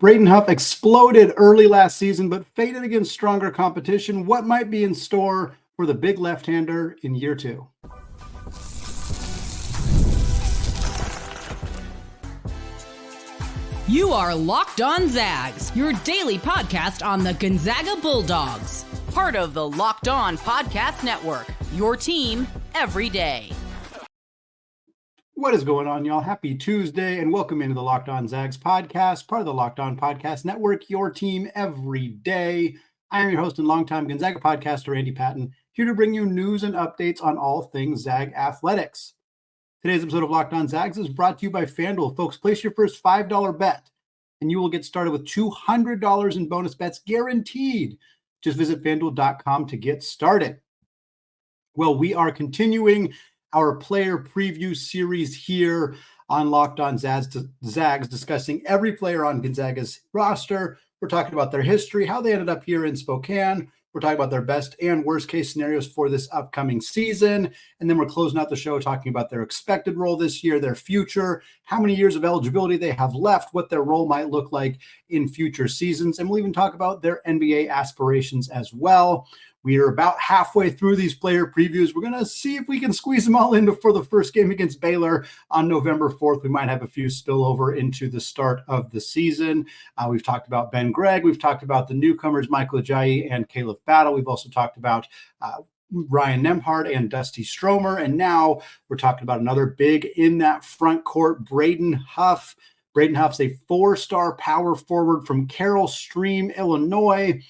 Braden Huff exploded early last season, but faded against stronger competition. What might be in store for the big left-hander in year two? You are Locked On Zags, your daily podcast on the Gonzaga Bulldogs. Part of the Locked On Podcast Network, your team every day. What is going on, y'all? Happy Tuesday, and welcome into the Locked On Zags podcast, part of the Locked On Podcast Network, your team every day. I am your host and longtime Gonzaga podcaster, Andy Patton, here to bring you news and updates on all things Zag athletics. Today's episode of Locked On Zags is brought to you by FanDuel. Folks, place your first $5 bet, and you will get started with $200 in bonus bets guaranteed. Just visit FanDuel.com to get started. Well, we are continuing our player preview series here on Locked On Zags, discussing every player on Gonzaga's roster. We're talking about their history, how they ended up here in Spokane. We're talking about their best and worst case scenarios for this upcoming season. And then we're closing out the show talking about their expected role this year, their future, how many years of eligibility they have left, what their role might look like in future seasons. And we'll even talk about their NBA aspirations as well. We are about halfway through these player previews. We're going to see if we can squeeze them all in before the first game against Baylor on November 4th. We might have a few spill over into the start of the season. We've talked about Ben Gregg. We've talked about the newcomers, Michael Ajayi and Caleb Battle. We've also talked about Ryan Nembhard and Dusty Stromer. And now we're talking about another big in that front court, Braden Huff. Braden Huff's a four-star power forward from Carroll Stream, Illinois.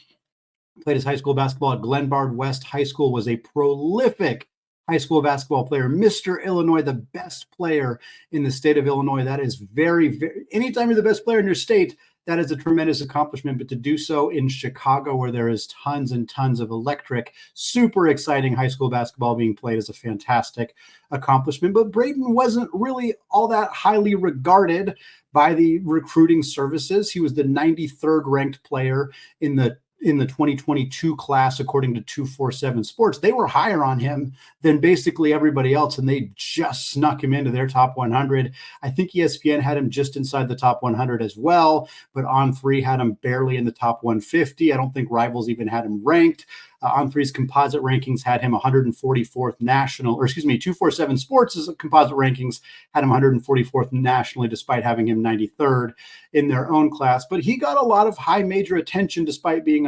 Played his high school basketball at Glenbard West High School, was a prolific high school basketball player. Mr. Illinois, the best player in the state of Illinois. That is very, anytime you're the best player in your state, that is a tremendous accomplishment. But to do so in Chicago, where there is tons and tons of electric, super exciting high school basketball being played, is a fantastic accomplishment. But Braden wasn't really all that highly regarded by the recruiting services. He was the 93rd ranked player in the 2022 class, according to 247 Sports. They were higher on him than basically everybody else, and they just snuck him into their top 100. I think ESPN had him just inside the top 100 as well, but On3 had him barely in the top 150. I don't think Rivals even had him ranked. On3's composite rankings had him 144th national, 247 Sports' composite rankings had him 144th nationally, despite having him 93rd in their own class. But he got a lot of high major attention despite being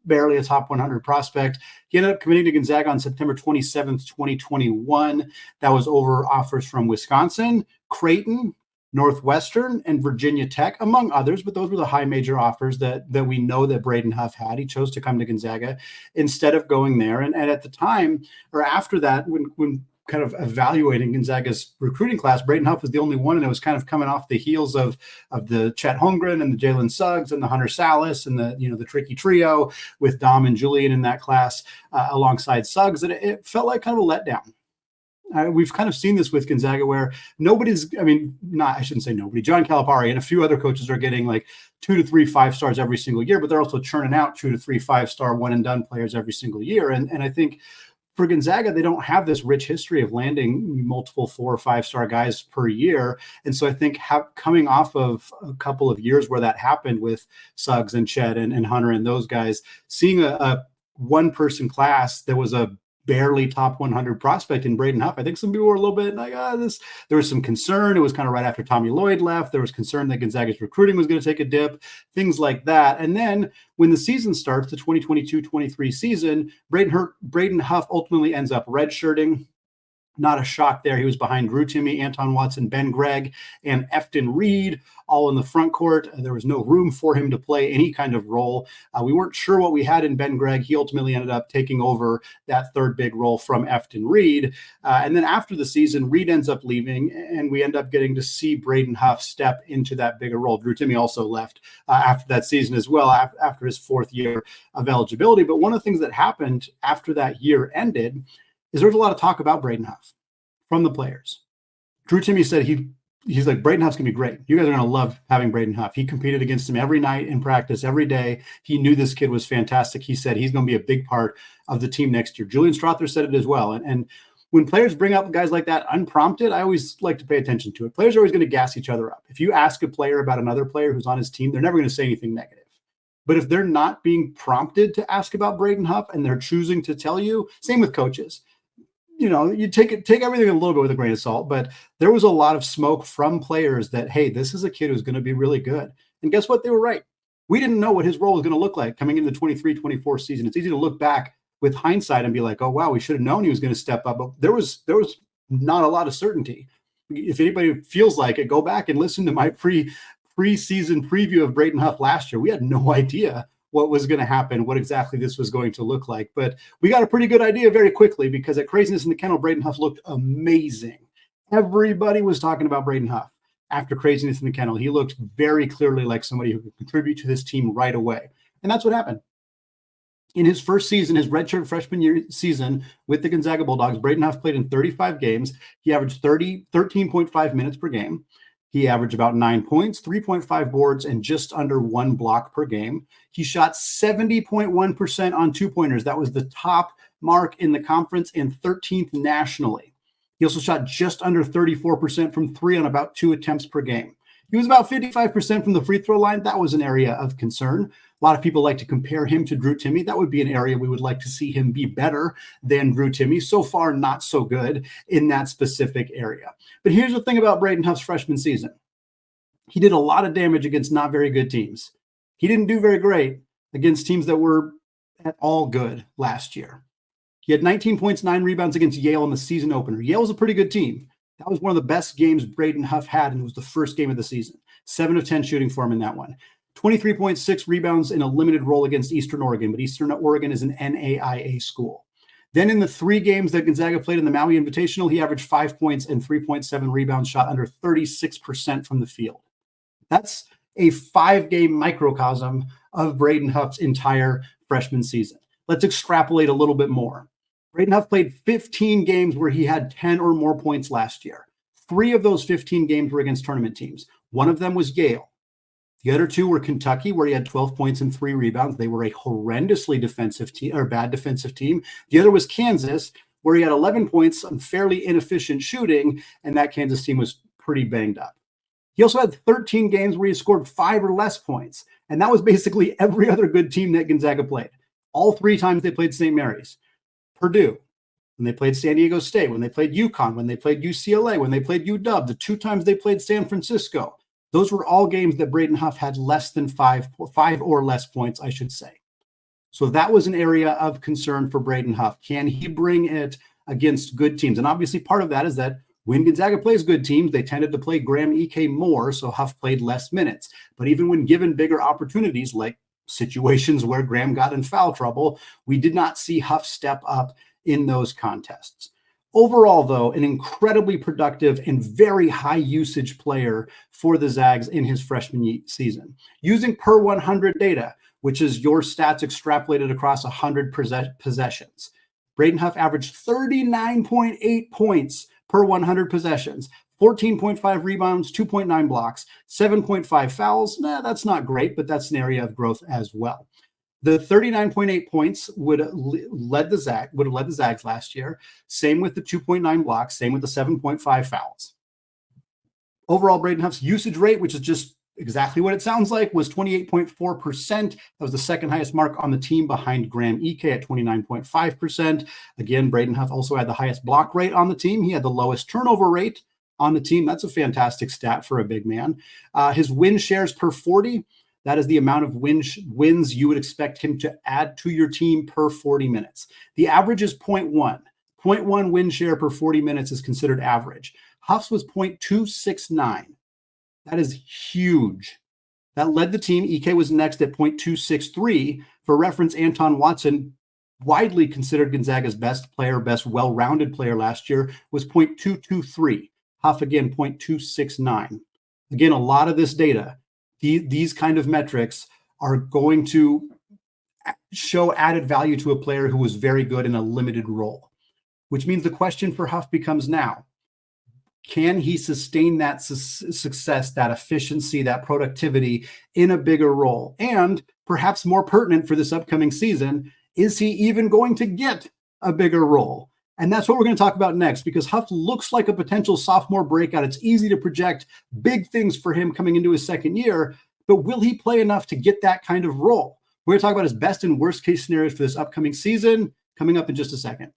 barely a top 100 prospect. He ended up committing to Gonzaga on September 27th, 2021. That was over offers from Wisconsin, Creighton, Northwestern, and Virginia Tech, among others, but those were the high major offers that we know that Braden Huff had. He chose to come to Gonzaga instead of going there. And at the time, or after that, when kind of evaluating Gonzaga's recruiting class, Braden Huff was the only one, and it was kind of coming off the heels of the Chet Holmgren and the Jalen Suggs and the Hunter Salas and the tricky trio with Dom and Julian in that class alongside Suggs. And it felt like kind of a letdown. We've kind of seen this with Gonzaga where I shouldn't say nobody. John Calipari and a few other coaches are getting like 2 to 3 5-stars every single year, but they're also churning out 2 to 3 5-star one-and-done players every single year. And I think for Gonzaga, they don't have this rich history of landing multiple 4 or 5-star guys per year. And so I think coming off of a couple of years where that happened with Suggs and Chet and Hunter and those guys, seeing a one-person class that was a barely top 100 prospect in Braden Huff, I think some people were a little bit like, there was some concern. It was kind of right after Tommy Lloyd left. There was concern that Gonzaga's recruiting was going to take a dip, things like that. And then when the season starts, the 2022-23 season, Braden Huff ultimately ends up redshirting. Not a shock there. He was behind Drew Timme, Anton Watson, Ben Gregg, and Efton Reed, all in the front court. There was no room for him to play any kind of role. We weren't sure what we had in Ben Gregg. He ultimately ended up taking over that third big role from Efton Reed. And then after the season, Reed ends up leaving, and we end up getting to see Braden Huff step into that bigger role. Drew Timme also left after that season as well, after his fourth year of eligibility. But one of the things that happened after that year ended is there was a lot of talk about Braden Huff from the players. Drew Timme said he's like, Braden Huff's going to be great. You guys are going to love having Braden Huff. He competed against him every night in practice, every day. He knew this kid was fantastic. He said he's going to be a big part of the team next year. Julian Strother said it as well. And when players bring up guys like that unprompted, I always like to pay attention to it. Players are always going to gas each other up. If you ask a player about another player who's on his team, they're never going to say anything negative. But if they're not being prompted to ask about Braden Huff and they're choosing to tell you, same with coaches. You take everything a little bit with a grain of salt, but there was a lot of smoke from players that, hey, this is a kid who's going to be really good. And guess what? They were right. We didn't know what his role was going to look like coming into the 23-24 season. It's easy to look back with hindsight and be like, oh, wow, we should have known he was going to step up. But there was not a lot of certainty. If anybody feels like it, go back and listen to my preseason preview of Braden Huff last year. We had no idea what was going to happen, what exactly this was going to look like. But we got a pretty good idea very quickly because at Craziness in the Kennel, Braden Huff looked amazing. Everybody was talking about Braden Huff after Craziness in the Kennel. He looked very clearly like somebody who could contribute to this team right away. And that's what happened. In his first season, his redshirt freshman year season with the Gonzaga Bulldogs, Braden Huff played in 35 games. He averaged 13.5 minutes per game. He averaged about 9 points, 3.5 boards, and just under 1 block per game. He shot 70.1% on two-pointers. That was the top mark in the conference and 13th nationally. He also shot just under 34% from three on about 2 attempts per game. He was about 55% from the free throw line. That was an area of concern. A lot of people like to compare him to Drew Timme. That would be an area we would like to see him be better than Drew Timme. So far, not so good in that specific area. But here's the thing about Braden Huff's freshman season. He did a lot of damage against not very good teams. He didn't do very great against teams that were at all good last year. He had 19 points, 9 rebounds against Yale in the season opener. Yale was a pretty good team. That was one of the best games Braden Huff had, and it was the first game of the season. 7 of 10 shooting for him in that one. 23.6 rebounds in a limited role against Eastern Oregon, but Eastern Oregon is an NAIA school. Then in the 3 games that Gonzaga played in the Maui Invitational, he averaged 5 points and 3.7 rebounds, shot under 36% from the field. That's a 5-game microcosm of Braden Huff's entire freshman season. Let's extrapolate a little bit more. Braden Huff played 15 games where he had 10 or more points last year. 3 of those 15 games were against tournament teams. One of them was Yale. The other 2 were Kentucky, where he had 12 points and 3 rebounds. They were a horrendously defensive team, or bad defensive team. The other was Kansas, where he had 11 points on fairly inefficient shooting, and that Kansas team was pretty banged up. He also had 13 games where he scored 5 or less points, and that was basically every other good team that Gonzaga played. All 3 times they played St. Mary's, Purdue, when they played San Diego State, when they played UConn, when they played UCLA, when they played UW, the 2 times they played San Francisco. Those were all games that Braden Huff had less than 5 or less points, I should say. So that was an area of concern for Braden Huff. Can he bring it against good teams? And obviously part of that is that when Gonzaga plays good teams, they tended to play Graham Ike more, so Huff played less minutes. But even when given bigger opportunities, like situations where Graham got in foul trouble, we did not see Huff step up in those contests. Overall, though, an incredibly productive and very high usage player for the Zags in his freshman season. Using per 100 data, which is your stats extrapolated across 100 possessions, Braden Huff averaged 39.8 points per 100 possessions, 14.5 rebounds, 2.9 blocks, 7.5 fouls. That's not great, but that's an area of growth as well. The 39.8 points would have led the Zags last year. Same with the 2.9 blocks, same with the 7.5 fouls. Overall, Braden Huff's usage rate, which is just exactly what it sounds like, was 28.4%. That was the second highest mark on the team behind Graham Ike at 29.5%. Again, Braden Huff also had the highest block rate on the team. He had the lowest turnover rate on the team. That's a fantastic stat for a big man. His win shares per 40, that is the amount of wins you would expect him to add to your team per 40 minutes. The average is 0.1. 0.1 win share per 40 minutes is considered average. Huff's was 0.269. That is huge. That led the team. Ike was next at 0.263. For reference, Anton Watson, widely considered Gonzaga's best player, best well-rounded player last year, was 0.223. Huff, again, 0.269. Again, a lot of this data, these kind of metrics are going to show added value to a player who was very good in a limited role, which means the question for Huff becomes now, can he sustain that success, that efficiency, that productivity in a bigger role? And perhaps more pertinent for this upcoming season, is he even going to get a bigger role? And that's what we're going to talk about next, because Huff looks like a potential sophomore breakout. It's easy to project big things for him coming into his second year, but will he play enough to get that kind of role? We're going to talk about his best and worst case scenarios for this upcoming season, coming up in just a second.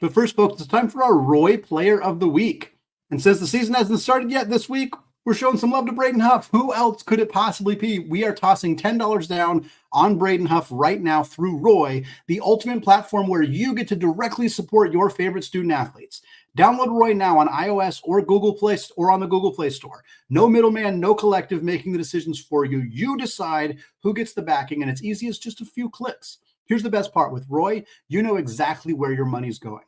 But first, folks, it's time for our Roy Player of the Week. And since the season hasn't started yet this week, we're showing some love to Braden Huff. Who else could it possibly be? We are tossing $10 down on Braden Huff right now through Roy, the ultimate platform where you get to directly support your favorite student athletes. Download Roy now on iOS or Google Play or on the Google Play Store. No middleman, no collective making the decisions for you. You decide who gets the backing, and it's easy as just a few clicks. Here's the best part. With Roy, you know exactly where your money's going.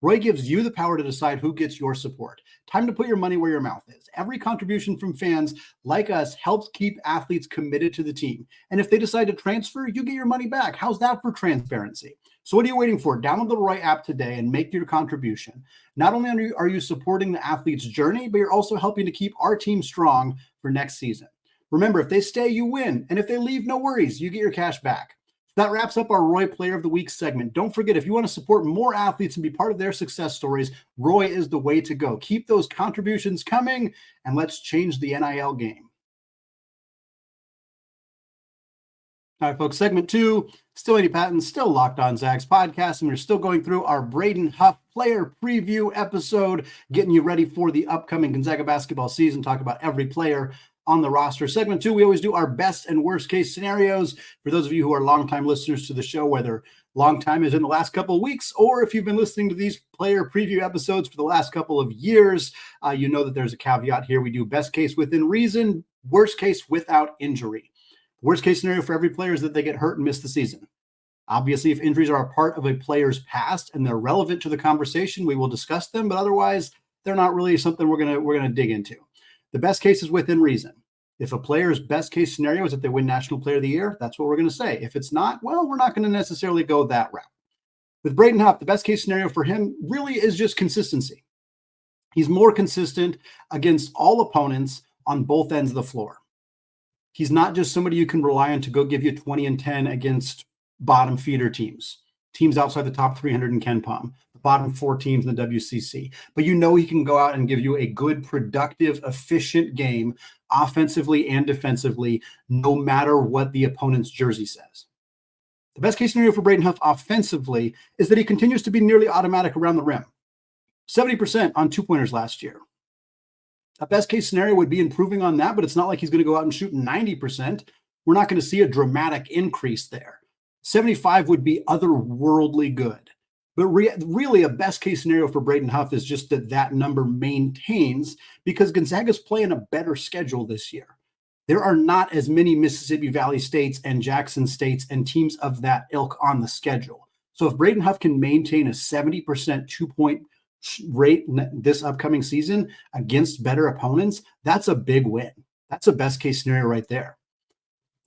Roy gives you the power to decide who gets your support. Time to put your money where your mouth is. Every contribution from fans like us helps keep athletes committed to the team. And if they decide to transfer, you get your money back. How's that for transparency? So what are you waiting for? Download the Roy app today and make your contribution. Not only are you supporting the athlete's journey, but you're also helping to keep our team strong for next season. Remember, if they stay, you win. And if they leave, no worries. You get your cash back. That wraps up our Roy Player of the Week segment. Don't forget, if you want to support more athletes and be part of their success stories, Roy is the way to go. Keep those contributions coming, and let's change the NIL game. All right, folks, segment 2, still Andy Patton, still Locked On Zags podcast, and we're still going through our Braden Huff player preview episode, getting you ready for the upcoming Gonzaga basketball season, talk about every player on the roster. Segment 2, we always do our best and worst case scenarios. For those of you who are longtime listeners to the show, whether long time is in the last couple of weeks, or if you've been listening to these player preview episodes for the last couple of years, you know that there's a caveat here. We do best case within reason, worst case without injury. Worst case scenario for every player is that they get hurt and miss the season. Obviously, if injuries are a part of a player's past and they're relevant to the conversation, we will discuss them, but otherwise, they're not really something we're gonna dig into. The best case is within reason. If a player's best case scenario is that they win National Player of the Year, that's what we're going to say. If it's not, well, we're not going to necessarily go that route. With Braden Huff, the best case scenario for him really is just consistency. He's more consistent against all opponents on both ends of the floor. He's not just somebody you can rely on to go give you 20 and 10 against bottom feeder teams outside the top 300 in KenPom, the bottom 4 teams in the WCC. But you know he can go out and give you a good, productive, efficient game offensively and defensively, no matter what the opponent's jersey says. The best case scenario for Braden Huff offensively is that he continues to be nearly automatic around the rim. 70% on 2-pointers last year. A best case scenario would be improving on that, but it's not like he's going to go out and shoot 90%. We're not going to see a dramatic increase there. 75 would be otherworldly good. But really a best case scenario for Braden Huff is just that number maintains, because Gonzaga's playing a better schedule this year. There are not as many Mississippi Valley States and Jackson States and teams of that ilk on the schedule. So if Braden Huff can maintain a 70% 2-point rate this upcoming season against better opponents, that's a big win. That's a best case scenario right there.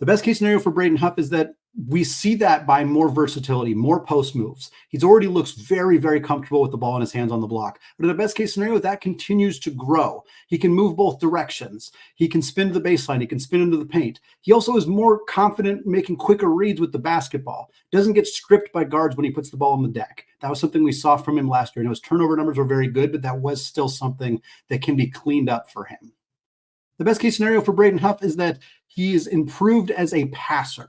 The best case scenario for Braden Huff is that we see that by more versatility, more post moves. He's already looks very, very comfortable with the ball in his hands on the block. But in the best case scenario, that continues to grow. He can move both directions. He can spin to the baseline. He can spin into the paint. He also is more confident making quicker reads with the basketball. Doesn't get stripped by guards when he puts the ball on the deck. That was something we saw from him last year. And his turnover numbers were very good, but that was still something that can be cleaned up for him. The best case scenario for Braden Huff is that he is improved as a passer.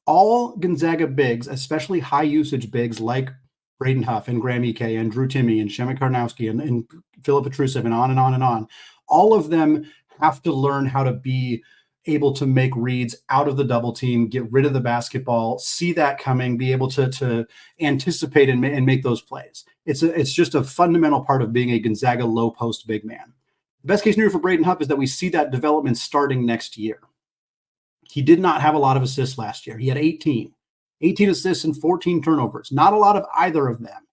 All Gonzaga bigs, especially high usage bigs like Braden Huff and Graham Ike and Drew Timme and Shemek Karnowski and Philip Petrusev and on and on and on, all of them have to learn how to be able to make reads out of the double team, get rid of the basketball, see that coming, be able to anticipate and make those plays. It's just a fundamental part of being a Gonzaga low post big man. The best case scenario for Braden Huff is that we see that development starting next year. He did not have a lot of assists last year. He had 18 assists and 14 turnovers. Not a lot of either of them.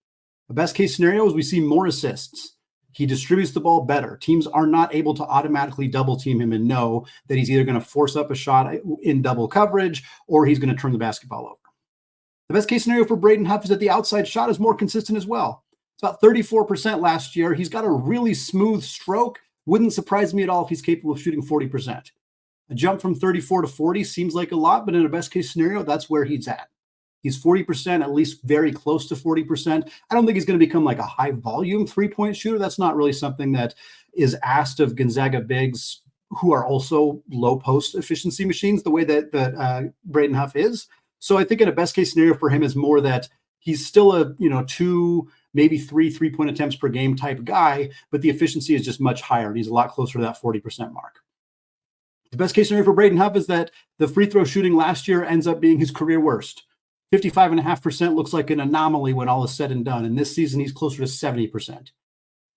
The best case scenario is we see more assists. He distributes the ball better. Teams are not able to automatically double team him and know that he's either going to force up a shot in double coverage or he's going to turn the basketball over. The best case scenario for Braden Huff is that the outside shot is more consistent as well. It's about 34% last year. He's got a really smooth stroke. Wouldn't surprise me at all if he's capable of shooting 40%. A jump from 34 to 40 seems like a lot, but in a best case scenario, that's where he's at. He's 40%, at least very close to 40%. I don't think he's going to become like a high volume 3-point shooter. That's not really something that is asked of Gonzaga bigs who are also low post efficiency machines, the way that Braden Huff is. So I think in a best case scenario for him is more that he's still a 2, maybe 3-point attempts per game type guy, but the efficiency is just much higher. And he's a lot closer to that 40% mark. The best case scenario for Braden Huff is that the free throw shooting last year ends up being his career worst. 55.5% looks like an anomaly when all is said and done. And this season, he's closer to 70%.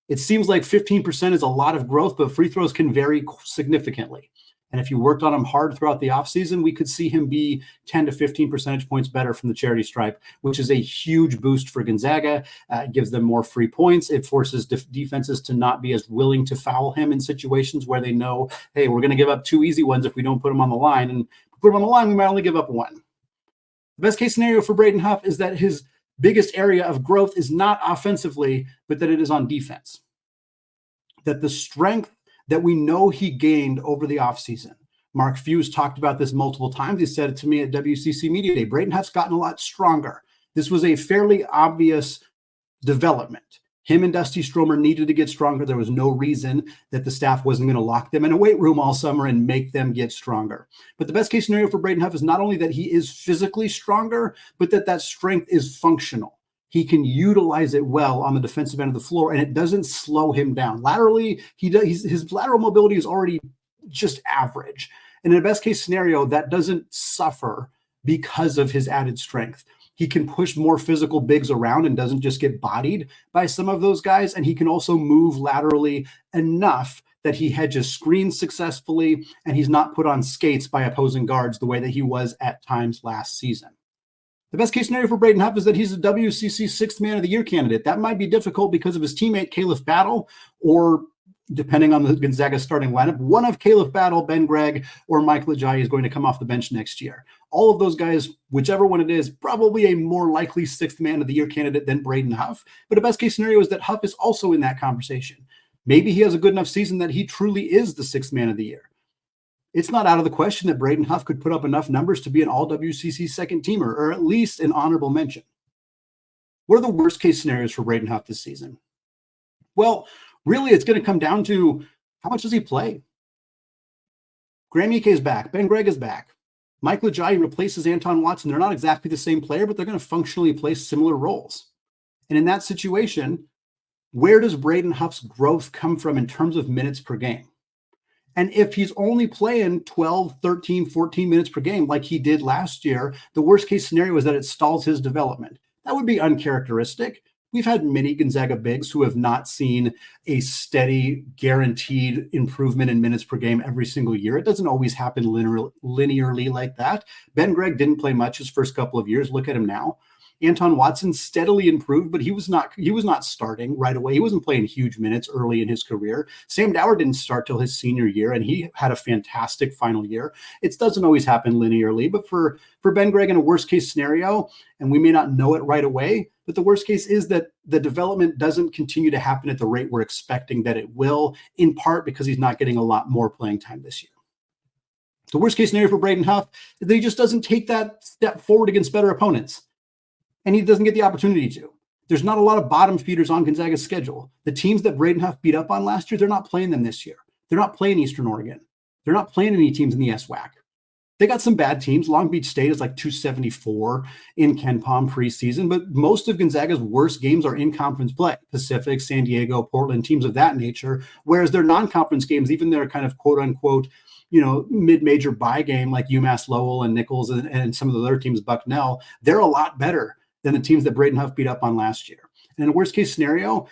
It seems like 15% is a lot of growth, but free throws can vary significantly. And if you worked on him hard throughout the offseason, we could see him be 10 to 15 percentage points better from the charity stripe, which is a huge boost for Gonzaga. It gives them more free points. It forces defenses to not be as willing to foul him in situations where they know, hey, we're going to give up 2 easy ones if we don't put him on the line. And if we put him on the line, we might only give up 1. The best case scenario for Braden Huff is that his biggest area of growth is not offensively, but that it is on defense. That the strength that we know he gained over the offseason. Mark Few's talked about this multiple times. He said it to me at WCC Media Day. Braden Huff's gotten a lot stronger. This was a fairly obvious development. Him and Dusty Stromer needed to get stronger. There was no reason that the staff wasn't going to lock them in a weight room all summer and make them get stronger. But the best case scenario for Braden Huff is not only that he is physically stronger, but that strength is functional. He can utilize it well on the defensive end of the floor, and it doesn't slow him down. Laterally, his lateral mobility is already just average. And in a best case scenario, that doesn't suffer because of his added strength. He can push more physical bigs around and doesn't just get bodied by some of those guys. And he can also move laterally enough that he hedges screens successfully, and he's not put on skates by opposing guards the way that he was at times last season. The best case scenario for Braden Huff is that he's a WCC 6th Man of the Year candidate. That might be difficult because of his teammate, Caleb Battle, or depending on the Gonzaga starting lineup, one of Caleb Battle, Ben Gregg, or Mike Lejaye is going to come off the bench next year. All of those guys, whichever one it is, probably a more likely 6th Man of the Year candidate than Braden Huff. But a best case scenario is that Huff is also in that conversation. Maybe he has a good enough season that he truly is the 6th Man of the Year. It's not out of the question that Braden Huff could put up enough numbers to be an all-WCC second teamer, or at least an honorable mention. What are the worst case scenarios for Braden Huff this season? Well, really, it's going to come down to how much does he play? Graham Ike is back. Ben Gregg is back. Mike Lejaye replaces Anton Watson. They're not exactly the same player, but they're going to functionally play similar roles. And in that situation, where does Braden Huff's growth come from in terms of minutes per game? And if he's only playing 12, 13, 14 minutes per game like he did last year, the worst case scenario is that it stalls his development. That would be uncharacteristic. We've had many Gonzaga bigs who have not seen a steady, guaranteed improvement in minutes per game every single year. It doesn't always happen linearly like that. Ben Gregg didn't play much his first couple of years. Look at him now. Anton Watson steadily improved, but he was not starting right away. He wasn't playing huge minutes early in his career. Sam Dower didn't start till his senior year, and he had a fantastic final year. It doesn't always happen linearly, but for Ben Gregg in a worst case scenario, and we may not know it right away, but the worst case is that the development doesn't continue to happen at the rate we're expecting that it will, in part because he's not getting a lot more playing time this year. The worst case scenario for Braden Huff is that he just doesn't take that step forward against better opponents. And he doesn't get the opportunity to. There's not a lot of bottom feeders on Gonzaga's schedule. The teams that Braden Huff beat up on last year, they're not playing them this year. They're not playing Eastern Oregon. They're not playing any teams in the SWAC. They got some bad teams. Long Beach State is like 274 in KenPom preseason, but most of Gonzaga's worst games are in conference play. Pacific, San Diego, Portland, teams of that nature, whereas their non-conference games, even their kind of quote-unquote, mid-major bye game like UMass Lowell and Nichols and some of the other teams, Bucknell, they're a lot better than the teams that Braden Huff beat up on last year. And in a worst case scenario,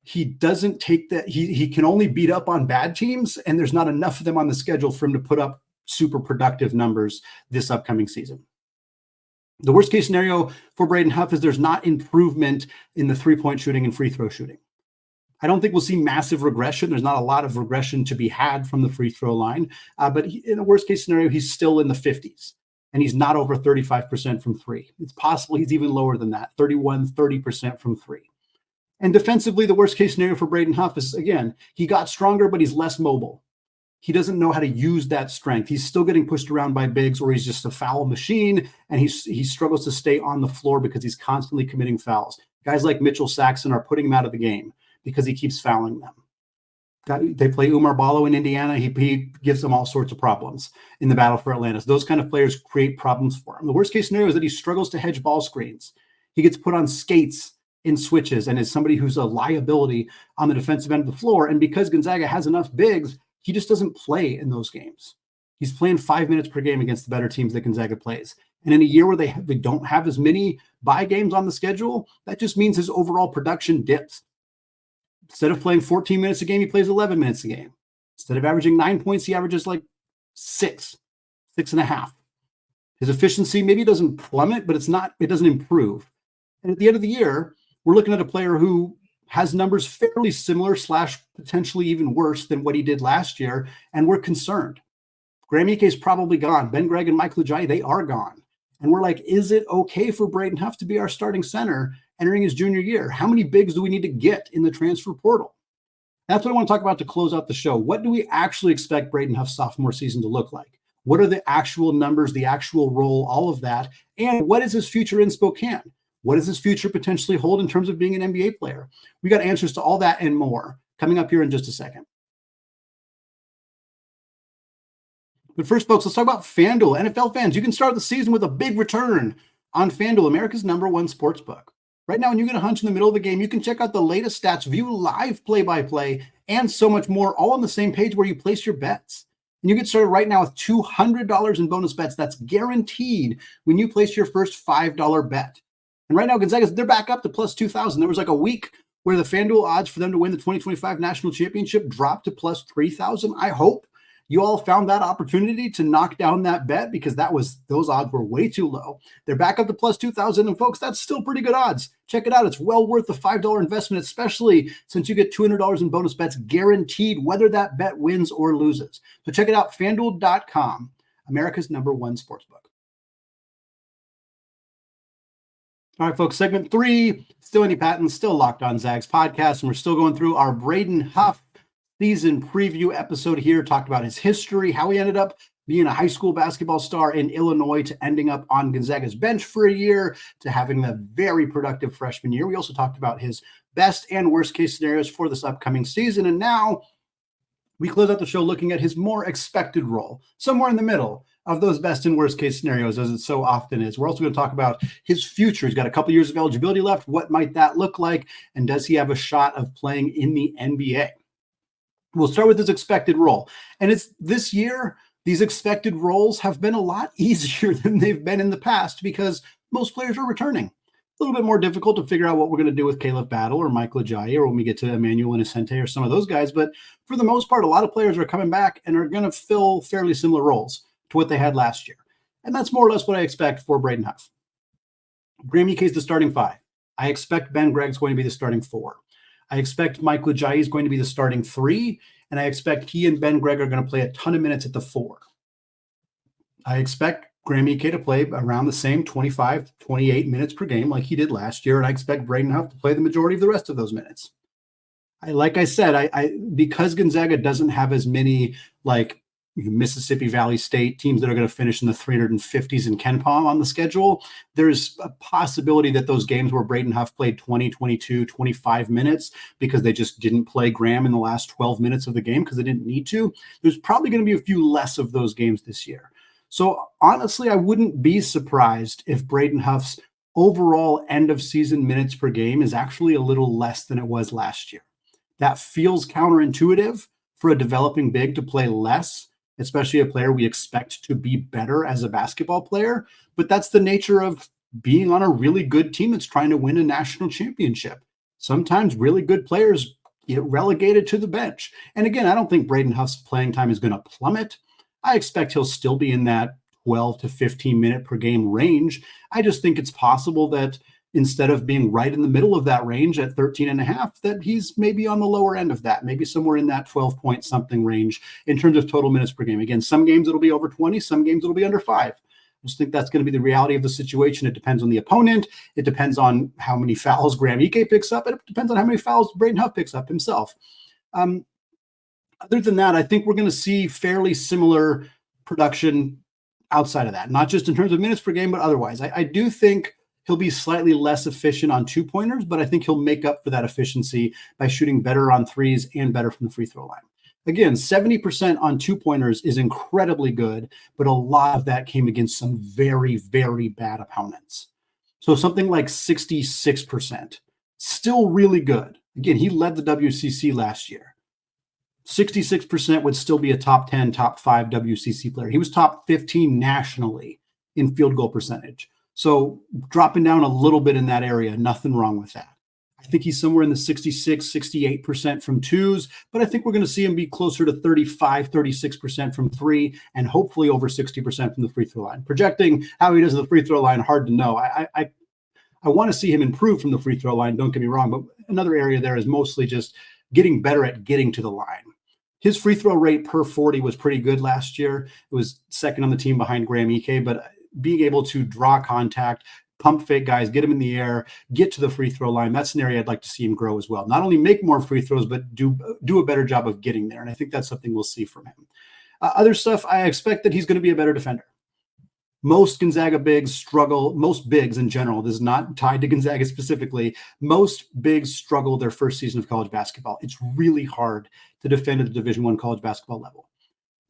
he doesn't take that. He can only beat up on bad teams, and there's not enough of them on the schedule for him to put up super productive numbers this upcoming season. The worst case scenario for Braden Huff is there's not improvement in the 3-point shooting and free throw shooting. I don't think we'll see massive regression. There's not a lot of regression to be had from the free throw line, but in a worst case scenario, he's still in the 50s. And he's not over 35% from 3. It's possible he's even lower than that, 30% from 3. And defensively, the worst case scenario for Braden Huff is, again, he got stronger, but he's less mobile. he doesn't know how to use that strength. He's still getting pushed around by bigs, or he's just a foul machine, and he struggles to stay on the floor because he's constantly committing fouls. Guys like Mitchell Saxon are putting him out of the game because he keeps fouling them. They play Umar Ballo in Indiana. He gives them all sorts of problems in the battle for Atlantis. Those kind of players create problems for him. The worst case scenario is that he struggles to hedge ball screens. He gets put on skates in switches and is somebody who's a liability on the defensive end of the floor. And because Gonzaga has enough bigs, he just doesn't play in those games. He's playing 5 minutes per game against the better teams that Gonzaga plays. And in a year where they don't have as many bye games on the schedule, that just means his overall production dips. Instead of playing 14 minutes a game, he plays 11 minutes a game. Instead of averaging 9 points, he averages like 6.5. His efficiency maybe doesn't plummet, but it doesn't improve. And at the end of the year, we're looking at a player who has numbers fairly similar / potentially even worse than what he did last year, and we're concerned. Graham Ike is probably gone. Ben Gregg and Mike Lujayi, they are gone. And we're like, is it okay for Braden Huff to be our starting center entering his junior year? How many bigs do we need to get in the transfer portal? That's what I want to talk about to close out the show. What do we actually expect Braden Huff's sophomore season to look like? What are the actual numbers, the actual role, all of that? And what is his future in Spokane? What does his future potentially hold in terms of being an NBA player? We got answers to all that and more coming up here in just a second. But first, folks, let's talk about FanDuel. NFL fans, you can start the season with a big return on FanDuel, America's #1 sportsbook. Right now, when you get a hunch in the middle of the game, you can check out the latest stats, view live play-by-play, and so much more, all on the same page where you place your bets. And you get started right now with $200 in bonus bets. That's guaranteed when you place your first $5 bet. And right now, Gonzaga's, they're back up to plus 2,000. There was like a week where the FanDuel odds for them to win the 2025 National Championship dropped to plus 3,000. I hope you all found that opportunity to knock down that bet because those odds were way too low. They're back up to plus 2,000. And folks, that's still pretty good odds. Check it out. It's well worth the $5 investment, especially since you get $200 in bonus bets guaranteed, whether that bet wins or loses. So check it out, FanDuel.com, America's #1 sportsbook. All right, folks, segment 3, still Andy Patton, still Locked On Zags podcast, and we're still going through our Braden Huff season preview episode here, talked about his history, how he ended up being a high school basketball star in Illinois to ending up on Gonzaga's bench for a year to having a very productive freshman year. We also talked about his best and worst case scenarios for this upcoming season, and now we close out the show looking at his more expected role, somewhere in the middle of those best and worst case scenarios, as it so often is. We're also going to talk about his future. He's got a couple years of eligibility left. What might that look like? And does he have a shot of playing in the NBA? We'll start with his expected role. And it's this year, these expected roles have been a lot easier than they've been in the past because most players are returning. A little bit more difficult to figure out what we're going to do with Caleb Battle or Mike Lujayi or when we get to Emmanuel Innocente or some of those guys. But for the most part, a lot of players are coming back and are going to fill fairly similar roles to what they had last year. And that's more or less what I expect for Braden Huff. Graham Ike is the starting 5. I expect Ben Gregg's going to be the starting 4. I expect Mike Lujayi is going to be the starting 3. And I expect he and Ben Gregg are going to play a ton of minutes at the 4. I expect Graham Ike to play around the same 25, 28 minutes per game like he did last year. And I expect Braden Huff to play the majority of the rest of those minutes. Like I said, because Gonzaga doesn't have as many like Mississippi Valley State teams that are going to finish in the 350s in Ken Pom on the schedule, there's a possibility that those games where Braden Huff played 20, 22, 25 minutes because they just didn't play Graham in the last 12 minutes of the game because they didn't need to, there's probably going to be a few less of those games this year. So honestly, I wouldn't be surprised if Braden Huff's overall end of season minutes per game is actually a little less than it was last year. That feels counterintuitive for a developing big to play less, especially a player we expect to be better as a basketball player. But that's the nature of being on a really good team that's trying to win a national championship. Sometimes really good players get relegated to the bench. And again, I don't think Braden Huff's playing time is going to plummet. I expect he'll still be in that 12 to 15 minute per game range. I just think it's possible that instead of being right in the middle of that range at 13.5, that he's maybe on the lower end of that, maybe somewhere in that 12 point something range in terms of total minutes per game. Again, some games it'll be over 20, some games it'll be under 5. I just think that's going to be the reality of the situation. It depends on the opponent. It depends on how many fouls Graham Ike picks up. And it depends on how many fouls Braden Huff picks up himself. Other than that, I think we're going to see fairly similar production outside of that, not just in terms of minutes per game, but otherwise. I do think he'll be slightly less efficient on 2-pointers, but I think he'll make up for that efficiency by shooting better on threes and better from the free throw line. Again, 70% on 2-pointers is incredibly good, but a lot of that came against some very, very bad opponents. So something like 66%, still really good. Again, he led the WCC last year. 66% would still be a top 10, top 5 WCC player. He was top 15 nationally in field goal percentage. So dropping down a little bit in that area, nothing wrong with that. I think he's somewhere in the 66, 68% from twos, but I think we're going to see him be closer to 35, 36% from three, and hopefully over 60% from the free throw line. Projecting how he does at the free throw line, hard to know. I want to see him improve from the free throw line, don't get me wrong, but another area there is mostly just getting better at getting to the line. His free throw rate per 40 was pretty good last year. It was second on the team behind Graham Ike, but being able to draw contact, pump fake guys, get him in the air, get to the free throw line, that's an area I'd like to see him grow as well. Not only make more free throws, but do a better job of getting there. And I think that's something we'll see from him. Other stuff, I expect that he's going to be a better defender. Most Gonzaga bigs struggle, most bigs in general, this is not tied to Gonzaga specifically, most bigs struggle their first season of college basketball. It's really hard to defend at the Division I college basketball level.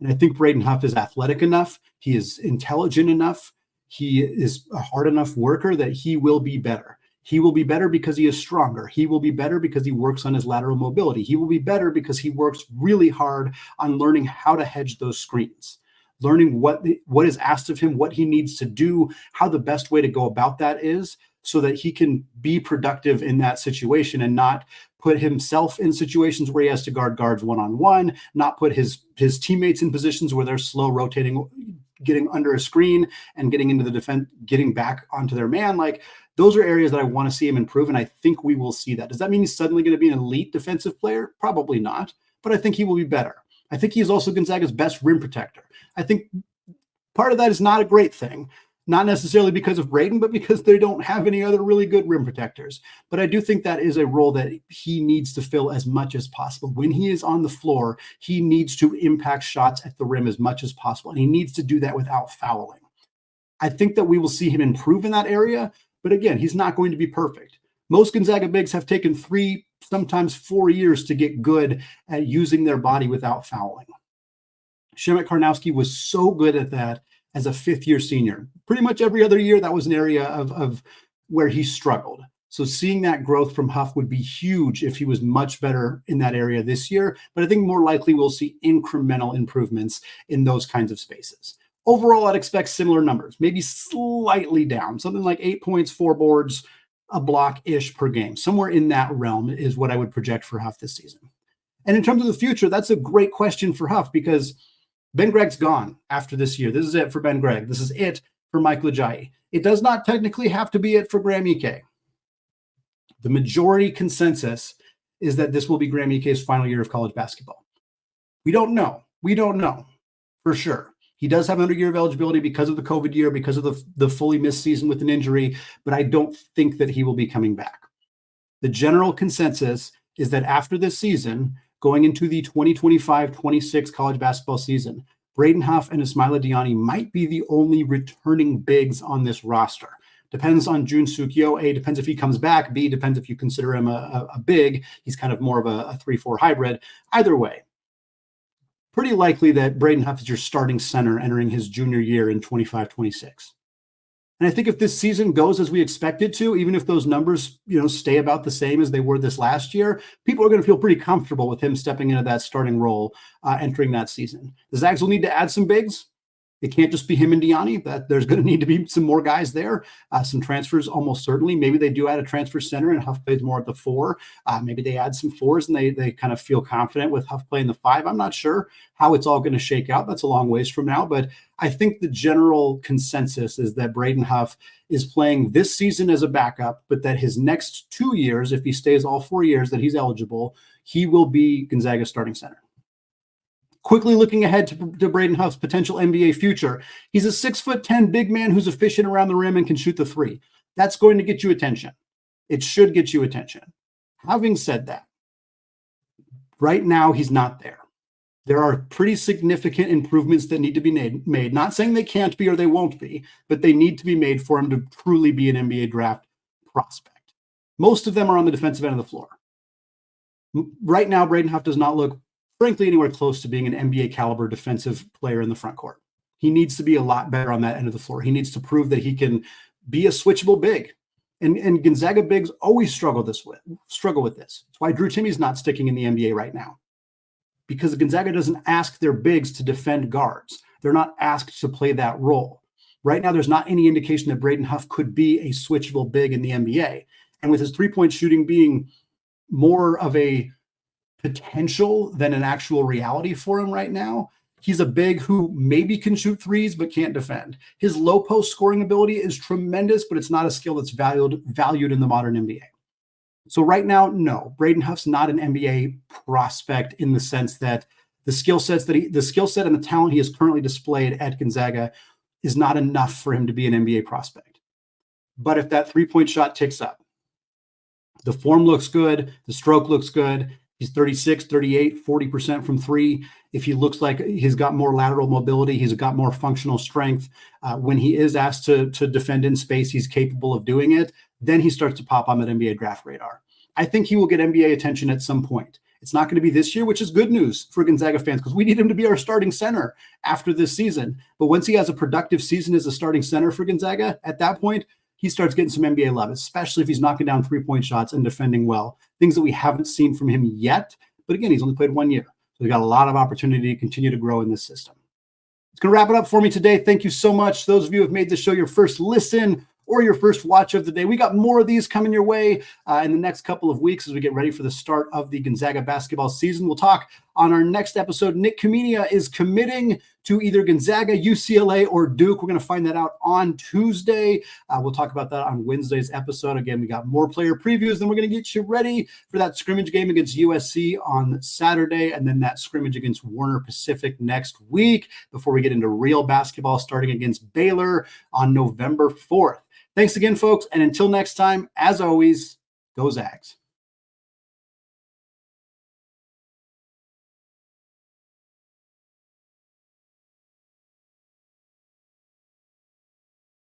And I think Braden Huff is athletic enough, he is intelligent enough, he is a hard enough worker that he will be better. He will be better because he is stronger. He will be better because he works on his lateral mobility. He will be better because he works really hard on learning how to hedge those screens, learning what is asked of him, what he needs to do, how the best way to go about that is, so that he can be productive in that situation and not put himself in situations where he has to guard guards one-on-one, not put his teammates in positions where they're slow rotating, getting under a screen and getting into the defense, getting back onto their man. Like, those are areas that I want to see him improve, and I think we will see that. Does that mean he's suddenly going to be an elite defensive player? Probably not, but I think he will be better. I think he is also Gonzaga's best rim protector. I think part of that is not a great thing, not necessarily because of Braden, but because they don't have any other really good rim protectors. But I do think that is a role that he needs to fill as much as possible. When he is on the floor, he needs to impact shots at the rim as much as possible, and he needs to do that without fouling. I think that we will see him improve in that area, but again, he's not going to be perfect. Most Gonzaga bigs have taken 3, sometimes 4 years to get good at using their body without fouling. Shemek Karnowski was so good at that as a fifth-year senior. Pretty much every other year, that was an area of where he struggled. So seeing that growth from Huff would be huge if he was much better in that area this year. But I think more likely we'll see incremental improvements in those kinds of spaces. Overall, I'd expect similar numbers, maybe slightly down, something like 8 points, 4 boards, a block-ish per game. Somewhere in that realm is what I would project for Huff this season. And in terms of the future, that's a great question for Huff because Ben Gregg's gone after this year. This is it for Ben Gregg. This is it for Mike Lejayi. It does not technically have to be it for Graham Ike. The majority consensus is that this will be Graham Ike's final year of college basketball. We don't know. We don't know for sure. He does have another year of eligibility because of the COVID year, because of the fully missed season with an injury, but I don't think that he will be coming back. The general consensus is that after this season, going into the 2025-26 college basketball season, Braden Huff and Ismaila Diani might be the only returning bigs on this roster. Depends on Jun Suk Yo. A, depends if he comes back. B, depends if you consider him a big. He's kind of more of a 3-4 hybrid. Either way, pretty likely that Braden Huff is your starting center entering his junior year in 25-26. And I think if this season goes as we expect it to, even if those numbers, stay about the same as they were this last year, people are going to feel pretty comfortable with him stepping into that starting role entering that season. The Zags will need to add some bigs. It can't just be him and Diani. That there's going to need to be some more guys there. Some transfers, almost certainly. Maybe they do add a transfer center and Huff plays more at the 4. Maybe they add some 4s and they kind of feel confident with Huff playing the 5. I'm not sure how it's all going to shake out. That's a long ways from now. But I think the general consensus is that Braden Huff is playing this season as a backup, but that his next 2 years, if he stays all 4 years that he's eligible, he will be Gonzaga's starting center. Quickly looking ahead to Braden Huff's potential NBA future, he's a 6'10" big man who's efficient around the rim and can shoot the 3. That's going to get you attention. It should get you attention. Having said that, right now he's not there. There are pretty significant improvements that need to be made. Not saying they can't be or they won't be, but they need to be made for him to truly be an NBA draft prospect. Most of them are on the defensive end of the floor. Right now, Braden Huff does not look, frankly, anywhere close to being an NBA caliber defensive player in the front court. He needs to be a lot better on that end of the floor. He needs to prove that he can be a switchable big. And Gonzaga bigs always struggle with this. That's why Drew Timme's not sticking in the NBA right now. Because Gonzaga doesn't ask their bigs to defend guards. They're not asked to play that role. Right now, there's not any indication that Braden Huff could be a switchable big in the NBA. And with his three-point shooting being more of a potential than an actual reality for him right now, he's a big who maybe can shoot threes but can't defend. His low post scoring ability is tremendous, but it's not a skill that's valued in the modern NBA. So right now, no, Braden Huff's not an NBA prospect in the sense that the skill set and the talent he has currently displayed at Gonzaga is not enough for him to be an NBA prospect. But if that three-point shot ticks up, the form looks good, the stroke looks good, he's 36, 38, 40% from three. If he looks like he's got more lateral mobility, he's got more functional strength. When he is asked to defend in space, he's capable of doing it. Then he starts to pop on that NBA draft radar. I think he will get NBA attention at some point. It's not going to be this year, which is good news for Gonzaga fans because we need him to be our starting center after this season. But once he has a productive season as a starting center for Gonzaga, at that point, he starts getting some NBA love, especially if he's knocking down three-point shots and defending well, things that we haven't seen from him yet. But again, he's only played 1 year. So we got a lot of opportunity to continue to grow in this system. It's going to wrap it up for me today. Thank you so much. Those of you who have made this show your first listen or your first watch of the day. We got more of these coming your way in the next couple of weeks as we get ready for the start of the Gonzaga basketball season. We'll talk on our next episode. Nick Comenia is committing to either Gonzaga, UCLA, or Duke. We're going to find that out on Tuesday. We'll talk about that on Wednesday's episode. Again, we got more player previews. Then we're going to get you ready for that scrimmage game against USC on Saturday, and then that scrimmage against Warner Pacific next week before we get into real basketball starting against Baylor on November 4th. Thanks again, folks. And until next time, as always, go Zags.